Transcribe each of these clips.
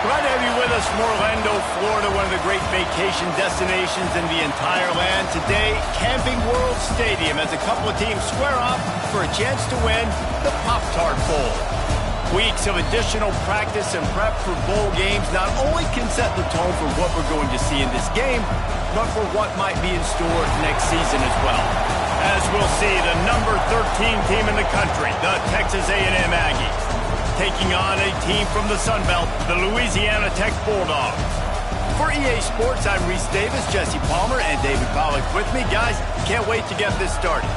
Glad to have you with us from Orlando, Florida, one of the great vacation destinations in the entire land. Today, Camping World Stadium as a couple of teams square off for a chance to win the Pop-Tart Bowl. Weeks of additional practice and prep for bowl games not only can set the tone for what we're going to see in this game, but for what might be in store next season as well. As we'll see, the number 13 team in the country, the Texas A&M Aggies, taking on a team from the Sun Belt, the Louisiana Tech Bulldogs. For EA Sports, I'm Reese Davis, Jesse Palmer, and David Pollack with me. Guys, can't wait to get this started.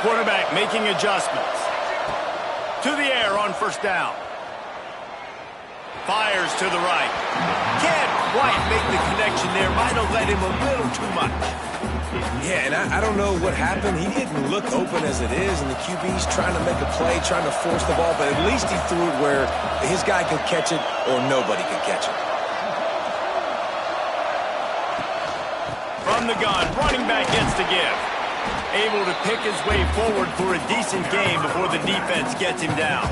Quarterback making adjustments. To the air on first down. Fires to the right. Can't quite make the connection there. Might have let him a little too much. Yeah, and I don't know what happened. He didn't look open as it is, and the QB's trying to make a play, trying to force the ball, but at least he threw it where his guy could catch it or nobody could catch it. From the gun, running back gets to give. Able to pick his way forward for a decent game before the defense gets him down.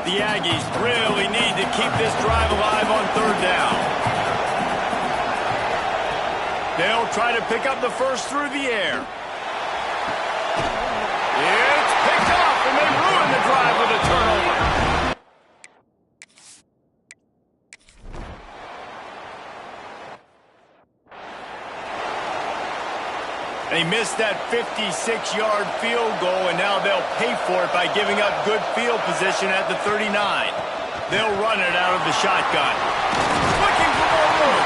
The Aggies really need to keep this drive alive on third down. They'll try to pick up the first through the air. It's picked off, and they ruin the drive with a turnover. They missed that 56-yard field goal, and now they'll pay for it by giving up good field position at the 39. They'll run it out of the shotgun. Looking for more room.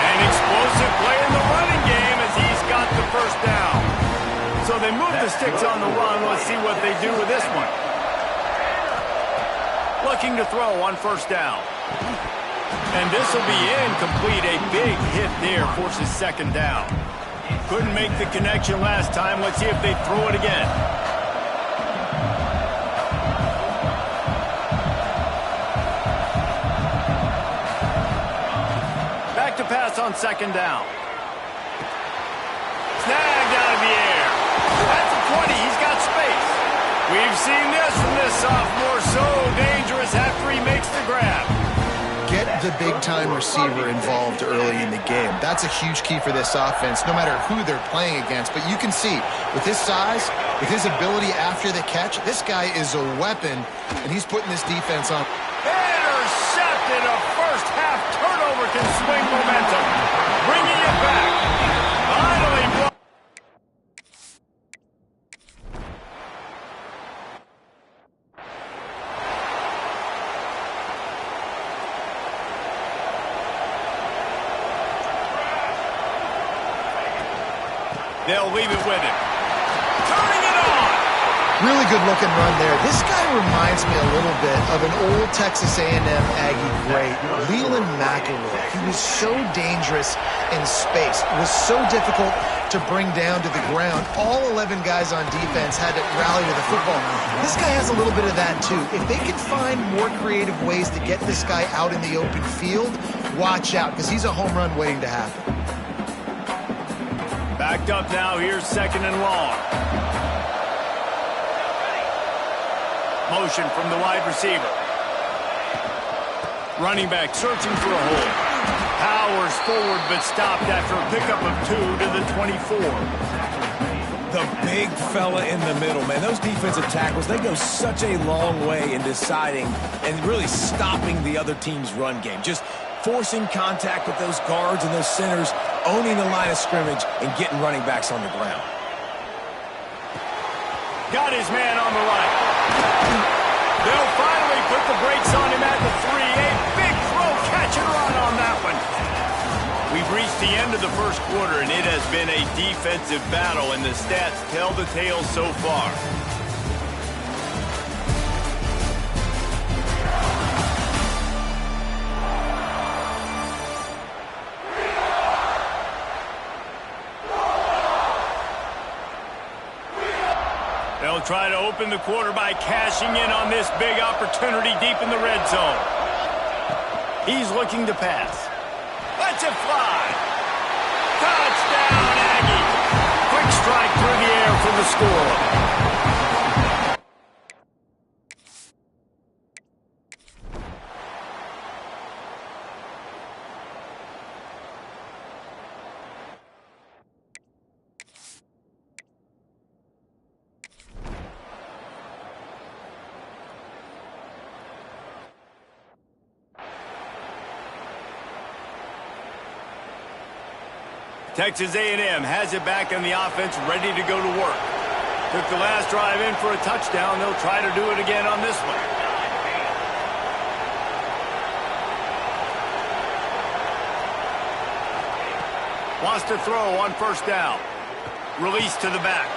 An explosive play in the running game as he's got the first down. So they move the sticks on the run. Let's see what they do with this one. Looking to throw on first down. And this will be incomplete. A big hit there forces second down. Couldn't make the connection last time. Let's see if they throw it again. Back to pass on second down. Snagged out of the air. That's a 20. He's got space. We've seen this from this sophomore. So dangerous after he makes the grab. Get the big-time receiver involved early in the game. That's a huge key for this offense, no matter who they're playing against. But you can see, with his size, with his ability after the catch, this guy is a weapon, and he's putting this defense on. Intercepted. A first-half turnover can swing momentum. Bringing it back. Finally brought. They'll leave it with him. Turning it on! Really good-looking run there. This guy reminds me a little bit of an old Texas A&M Aggie great, Leland McElroy. He was so dangerous in space. It was so difficult to bring down to the ground. All 11 guys on defense had to rally to the football. This guy has a little bit of that, too. If they can find more creative ways to get this guy out in the open field, watch out, because he's a home run waiting to happen. Backed up now, here's second and long. Motion from the wide receiver. Running back searching for a hole. Powers forward but stopped after a pickup of 2 to the 24. The big fella in the middle, man. Those defensive tackles, they go such a long way in deciding and really stopping the other team's run game. Just forcing contact with those guards and those centers, owning the line of scrimmage, and getting running backs on the ground. Got his man on the right. They'll finally put the brakes on him at the 3. A big throw, catch and run on that one. We've reached the end of the first quarter, and it has been a defensive battle, and the stats tell the tale so far. They'll try to open the quarter by cashing in on this big opportunity deep in the red zone. He's looking to pass. Lets it fly. Touchdown, Aggie. Quick strike through the air for the score. Texas A&M has it back on the offense, ready to go to work. Took the last drive in for a touchdown. They'll try to do it again on this one. Wants to throw on first down. Release to the back.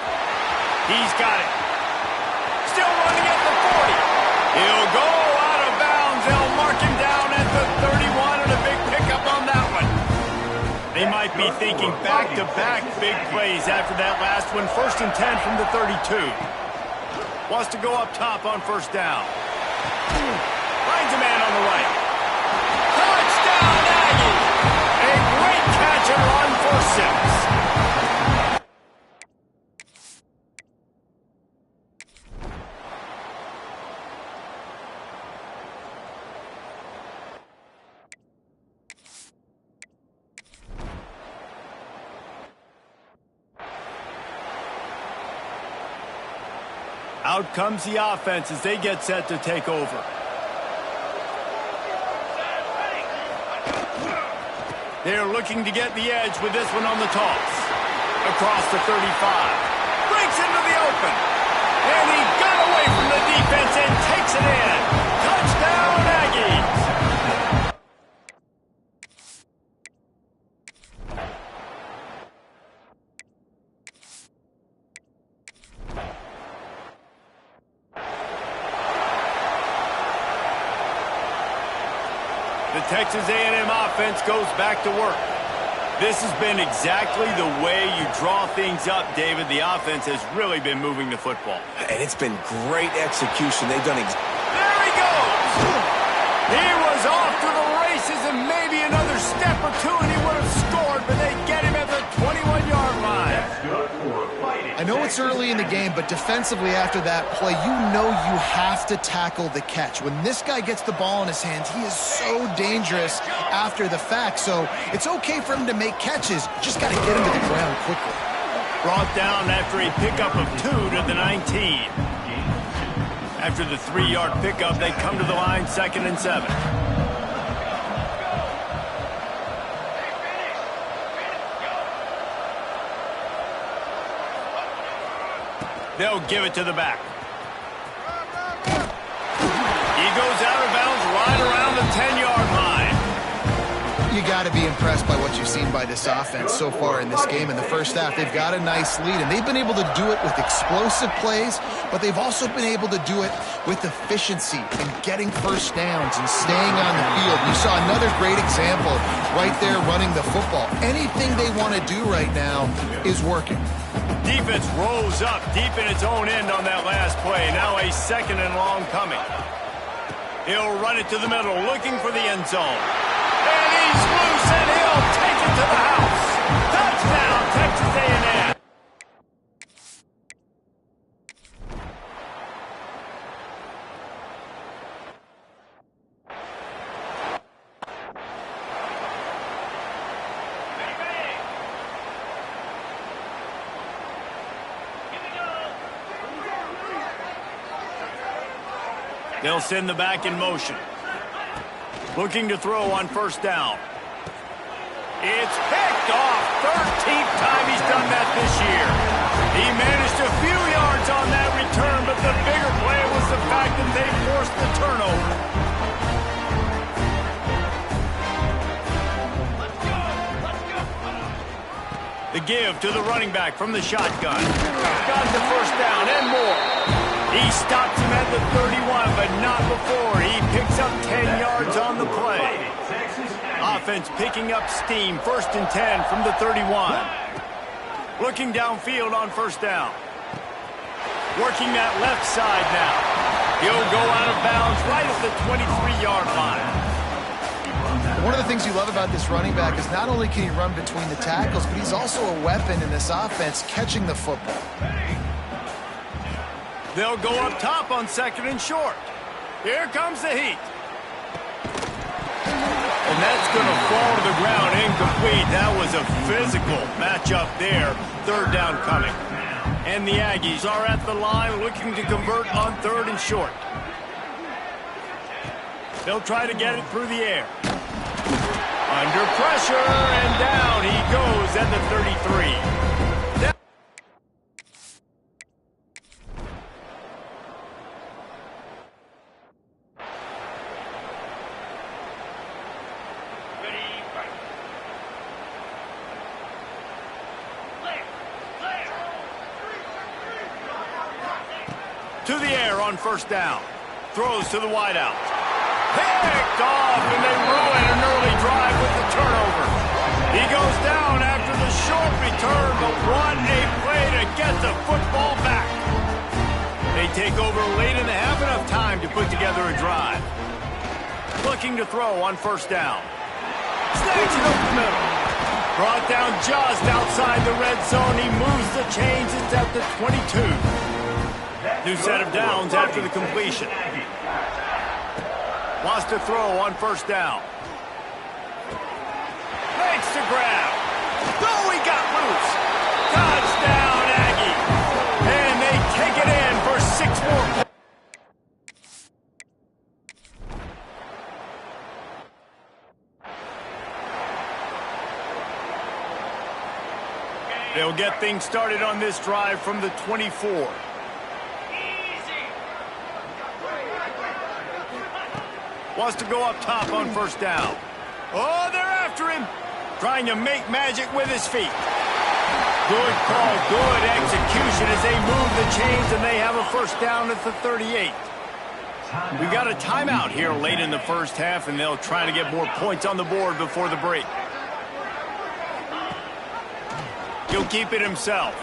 He's got it. Still running at the 40. He'll go out of bounds. They'll mark him down at the 31 and a big pickup on that one. They might be thinking back-to-back big plays after that last one. 1st and 10 from the 32. Wants to go up top on first down. Finds a man on the right. Touchdown, Aggies! A great catch and run for 6. Out comes the offense as they get set to take over. They're looking to get the edge with this one on the toss. Across the 35. Breaks into the open. And he got away from the defense and takes it in. Touchdown, Aggies! The Texas A&M offense goes back to work. This has been exactly the way you draw things up, David. The offense has really been moving the football. And it's been great execution. They've done There he goes! He was off to the races and maybe another step or two and he would have scored, but they get him at the 21-yard line. I know it's early in the game, but defensively after that play, you know you have to tackle the catch. When this guy gets the ball in his hands, he is so dangerous after the fact. So it's okay for him to make catches. Just got to get him to the ground quickly. Brought down after a pickup of 2 to the 19. After the 3-yard pickup, they come to the line 2nd and 7. They'll give it to the back. He goes out of bounds right around the 10-yard line. You got to be impressed by what you've seen by this offense so far in this game. In the first half, they've got a nice lead, and they've been able to do it with explosive plays, but they've also been able to do it with efficiency and getting first downs and staying on the field. You saw another great example right there running the football. Anything they want to do right now is working. Defense rolls up deep in its own end on that last play. Now a 2nd and long coming. He'll run it to the middle, looking for the end zone. And he's loose, and he'll take it to the house. Touchdown, Texas A&M. They'll send the back in motion. Looking to throw on first down. It's picked off. 13th time he's done that this year. He managed a few yards on that return, but the bigger play was the fact that they forced the turnover. The give to the running back from the shotgun. Got the first down and more. He stops him at the 31, but not before. He picks up 10 yards on the play. Offense picking up steam. 1st and 10 from the 31. Looking downfield on first down. Working that left side now. He'll go out of bounds right at the 23-yard line. One of the things you love about this running back is not only can he run between the tackles, but he's also a weapon in this offense catching the football. They'll go up top on 2nd and short. Here comes the heat. And that's going to fall to the ground incomplete. That was a physical matchup there. 3rd down coming. And the Aggies are at the line looking to convert on 3rd and short. They'll try to get it through the air. Under pressure, and down he goes at the 33. To the air on first down. Throws to the wideout. Picked off, and they ruin an early drive with the turnover. He goes down after the short return, but what a play to get the football back. They take over late in the half, enough time to put together a drive. Looking to throw on first down. Snakes it up the middle. Brought down just outside the red zone. He moves the chains. It's at the 22. New set of downs after the completion. Wants to throw on first down. Makes the grab. Oh, he got loose. Touchdown, Aggie. And they take it in for 6 more points. They'll get things started on this drive from the 24. Wants to go up top on first down. Oh, they're after him. Trying to make magic with his feet. Good call, good execution as they move the chains, and they have a first down at the 38. We got a timeout here late in the first half, and they'll try to get more points on the board before the break. He'll keep it himself.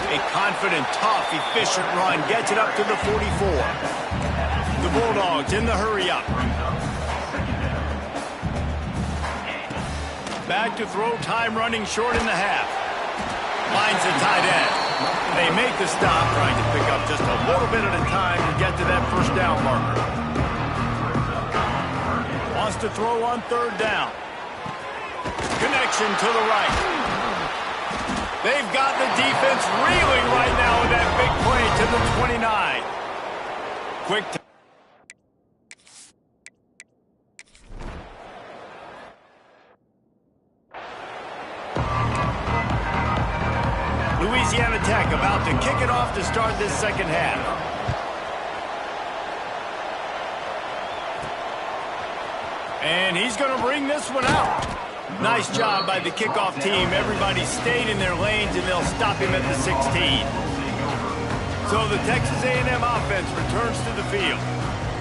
A confident, tough, efficient run gets it up to the 44. The Bulldogs in the hurry-up. Back to throw, time running short in the half. Finds the tight end. They make the stop, trying to pick up just a little bit at a time to get to that first down marker. Wants to throw on third down. Connection to the right. They've got the defense reeling right now with that big play to the 29. Quick time. Louisiana Tech about to kick it off to start this second half. And he's going to bring this one out. Nice job by the kickoff team. Everybody stayed in their lanes, and they'll stop him at the 16. So the Texas A&M offense returns to the field.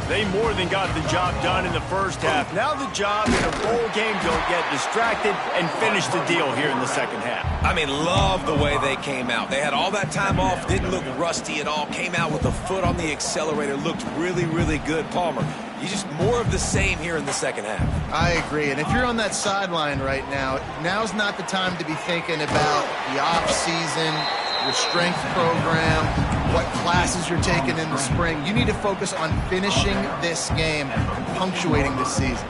They more than got the job done in the first half. Now the job in a bowl game to get distracted and finish the deal here in the second half. I mean, love the way they came out. They had all that time off, didn't look rusty at all, came out with a foot on the accelerator, looked really, really good. Palmer, you just more of the same here in the second half. I agree, and if you're on that sideline right now, now's not the time to be thinking about the off-season, your strength program, what classes you're taking in the spring. You need to focus on finishing this game and punctuating this season.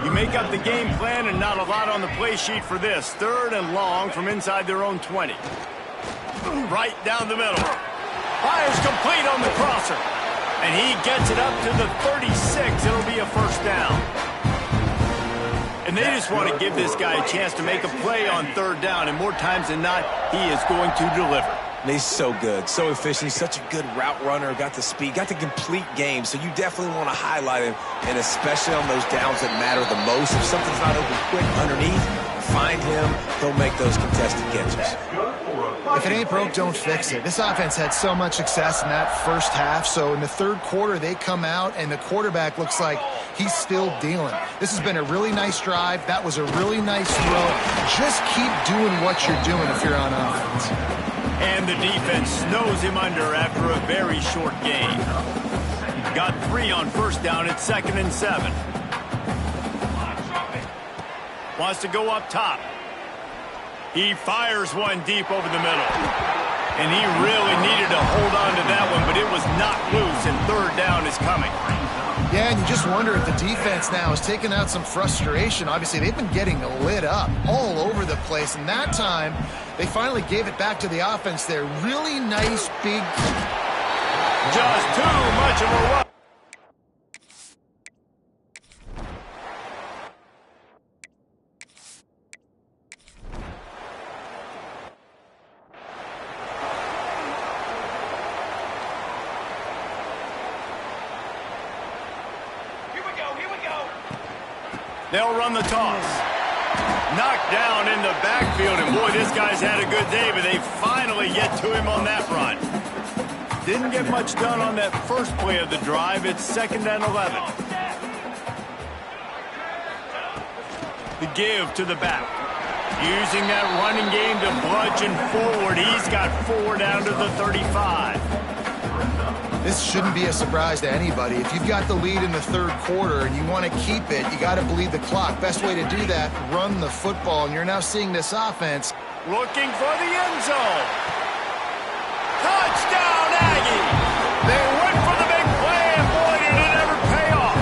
You make up the game plan and not a lot on the play sheet for this. 3rd and long from inside their own 20. Right down the middle. Fires complete on the crosser. And he gets it up to the 36. It'll be a first down. And they just want to give this guy a chance to make a play on third down. And more times than not, he is going to deliver. And he's so good, so efficient. He's such a good route runner, got the speed, got the complete game. So you definitely want to highlight him, and especially on those downs that matter the most. If something's not open quick underneath, find him. He'll make those contested catches. If it ain't broke, don't fix it. This offense had so much success in that first half, so in the third quarter, they come out, and the quarterback looks like he's still dealing. This has been a really nice drive. That was a really nice throw. Just keep doing what you're doing if you're on offense. And the defense snows him under after a very short game. Got 3 on first down at 2nd and 7. Wants to go up top. He fires one deep over the middle. And he really needed to hold on to that one, but it was knocked loose, and third down is coming. Yeah, and you just wonder if the defense now is taking out some frustration. Obviously, they've been getting lit up all over the place, and that time they finally gave it back to the offense there. Really nice, big... Just too much of a run. They'll run the toss. Knocked down in the backfield, and boy, this guy's had a good day, but they finally get to him on that run. Didn't get much done on that first play of the drive. It's 2nd and 11. The give to the back. Using that running game to bludgeon forward. He's got 4 down to the 35. This shouldn't be a surprise to anybody. If you've got the lead in the third quarter and you want to keep it, you got to bleed the clock. Best way to do that, run the football. And you're now seeing this offense. Looking for the end zone. Touchdown, Aggie! They went for the big play, and boy, did it ever pay off.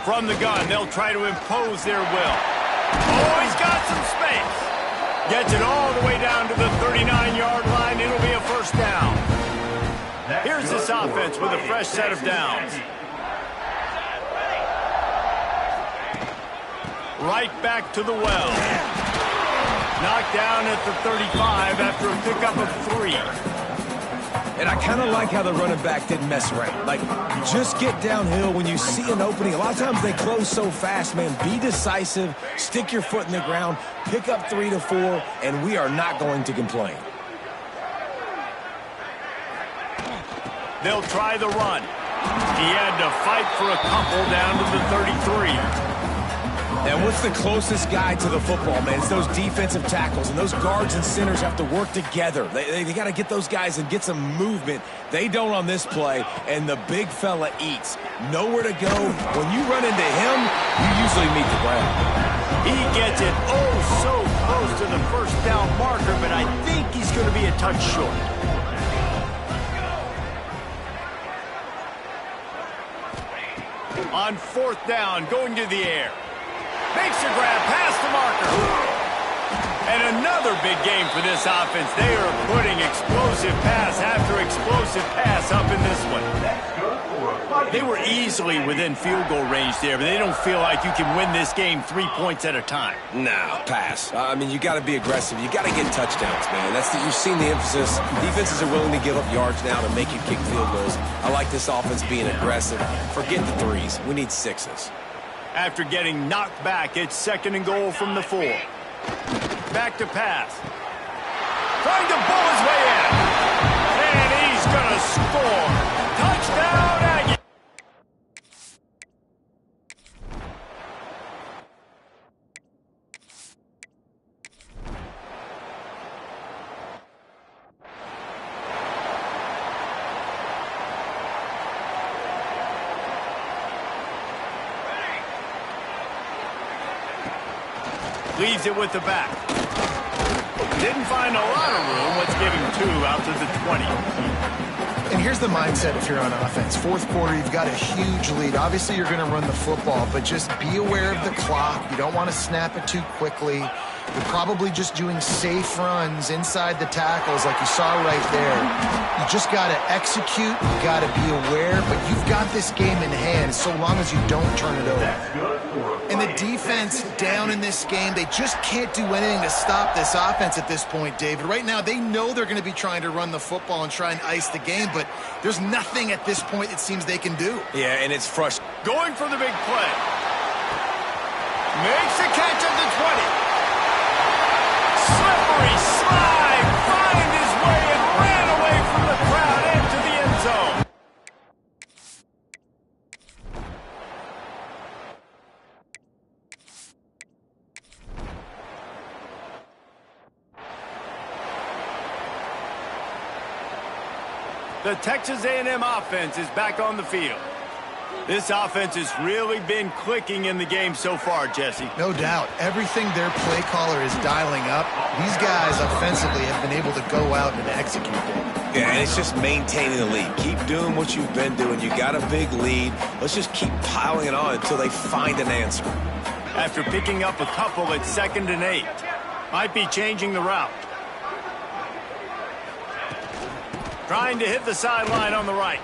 From the gun, they'll try to impose their will. Oh, he's got some space. Gets it all the way down to the 39-yard line. It'll be a first down. Here's this offense with a fresh set of downs. Right back to the well. Knocked down at the 35 after a pickup of 3. And I kind of like how the running back didn't mess around. Like, just get downhill when you see an opening. A lot of times they close so fast, man. Be decisive, stick your foot in the ground, pick up 3 to 4, and we are not going to complain. They'll try the run. He had to fight for a couple down to the 33. And what's the closest guy to the football, man? It's those defensive tackles, and those guards and centers have to work together. They got to get those guys and get some movement. They don't on this play, and the big fella eats. Nowhere to go. When you run into him, you usually meet the ground. He gets it so close to the first down marker, but I think he's going to be a touch short. On 4th down, going to the air. Makes a grab past the marker. And another big game for this offense. They are putting explosive pass after explosive pass up in this one. They were easily within field goal range there, but they don't feel like you can win this game 3 points at a time. No, pass. I mean, you got to be aggressive. You got to get touchdowns, man. You've seen the emphasis. Defenses are willing to give up yards now to make you kick field goals. I like this offense being aggressive. Forget the 3s. We need 6s. After getting knocked back, it's 2nd and goal from the 4. Back to pass. Trying to bull his way in. And he's going to score. Touchdown, Aggie. Leaves it with the back. Didn't find a lot of room. Let's give him 2 out to the 20. And here's the mindset if you're on offense. Fourth quarter, you've got a huge lead. Obviously, you're going to run the football, but just be aware of the clock. You don't want to snap it too quickly. You're probably just doing safe runs inside the tackles like you saw right there. You just got to execute. You got to be aware, but you've got this game in hand so long as you don't turn it over. And the defense down in this game, they just can't do anything to stop this offense at this point, David. Right now, they know they're going to be trying to run the football and try and ice the game, but there's nothing at this point it seems they can do. Yeah, and it's frustrating. Going for the big play. Makes the catch at the 20. Slippery slide, find his way and ran away from the crowd into the end zone. The Texas A&M offense is back on the field. This offense has really been clicking in the game so far, Jesse. No doubt. Everything their play caller is dialing up, these guys offensively have been able to go out and execute it. Yeah, and it's just maintaining the lead. Keep doing what you've been doing. You got a big lead. Let's just keep piling it on until they find an answer. After picking up a couple at 2nd and 8. Might be changing the route. Trying to hit the sideline on the right.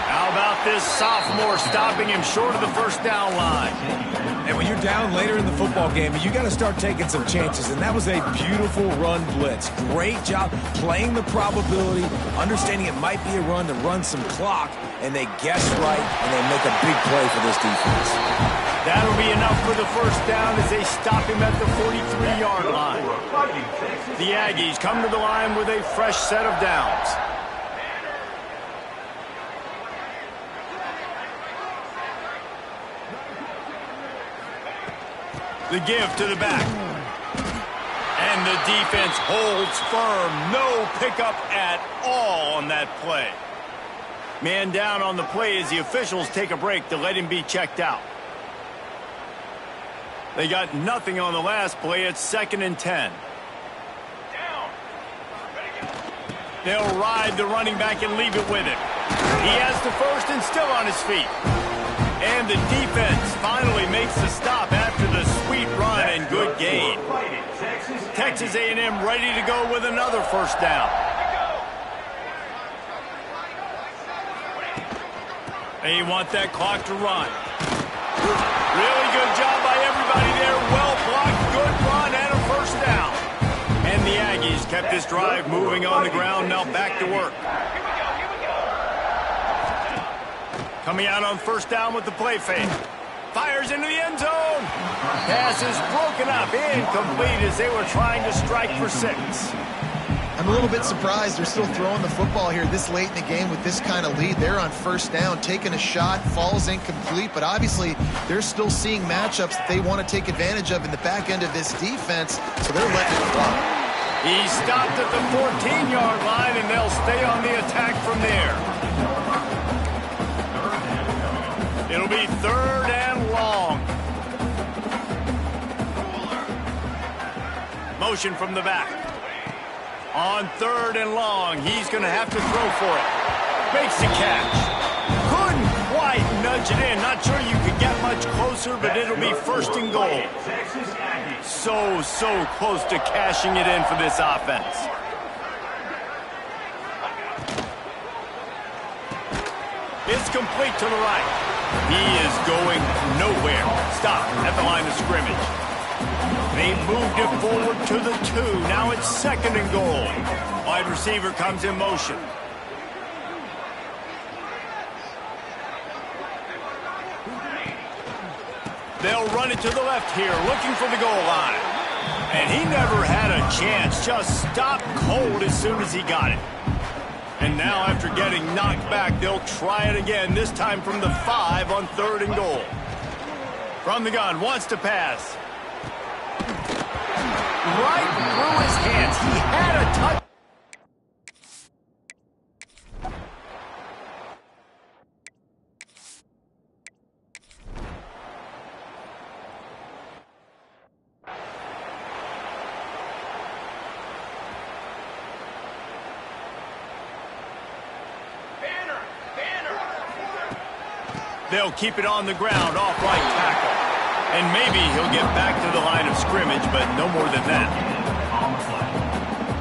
How about this sophomore stopping him short of the first down line? And when you're down later in the football game, you got to start taking some chances. And that was a beautiful run blitz. Great job playing the probability, understanding it might be a run to run some clock, and they guess right, and they make a big play for this defense. That'll be enough for the first down as they stop him at the 43-yard line. The Aggies come to the line with a fresh set of downs. The give to the back. And the defense holds firm. No pickup at all on that play. Man down on the play as the officials take a break to let him be checked out. They got nothing on the last play. It's 2nd and 10. They'll ride the running back and leave it with him. He has the first and still on his feet. And the defense finally makes the stop after the sweet run and good gain. Texas A&M ready to go with another first down. They want that clock to run. Really good job by everybody there. Well blocked, good run, and a first down. And the Aggies kept this drive moving on the ground. Now back to work. Coming out on first down with the play fake. Fires into the end zone. Pass is broken up, incomplete as they were trying to strike for 6. I'm a little bit surprised they're still throwing the football here this late in the game with this kind of lead. They're on first down, taking a shot, falls incomplete, but obviously they're still seeing matchups that they want to take advantage of in the back end of this defense, so they're letting it fly. He stopped at the 14-yard line, and they'll stay on the attack from there. It'll be 3rd and long. Motion from the back. On 3rd and long, he's going to have to throw for it. Makes the catch. Couldn't quite nudge it in. Not sure you could get much closer, but it'll be 1st and goal. So close to cashing it in for this offense. It's complete to the right. He is going nowhere. Stop at the line of scrimmage. They moved it forward to the 2. Now it's 2nd and goal. Wide receiver comes in motion. They'll run it to the left here, looking for the goal line. And he never had a chance. Just stopped cold as soon as he got it. And now after getting knocked back, they'll try it again, this time from the 5 on 3rd and goal. From the gun, wants to pass. Right through his hands. He had a touch. They'll keep it on the ground, off-right tackle. And maybe he'll get back to the line of scrimmage, but no more than that.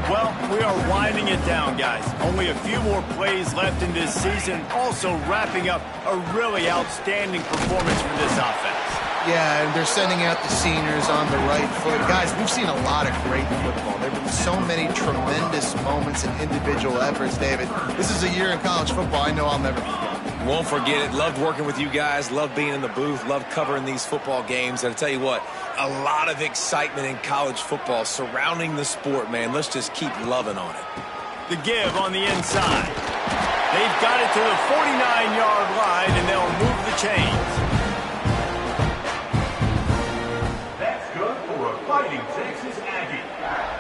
Well, we are winding it down, guys. Only a few more plays left in this season, also wrapping up a really outstanding performance from this offense. Yeah, and they're sending out the seniors on the right foot. Guys, we've seen a lot of great football. There have been so many tremendous moments and individual efforts, David. This is a year in college football I know I'll never forget. Won't forget it. Loved working with you guys. Loved being in the booth. Loved covering these football games. And I tell you what, a lot of excitement in college football surrounding the sport, man. Let's just keep loving on it. The give on the inside. They've got it to the 49-yard line, and they'll move the chains. That's good for a Fighting Texas Aggie.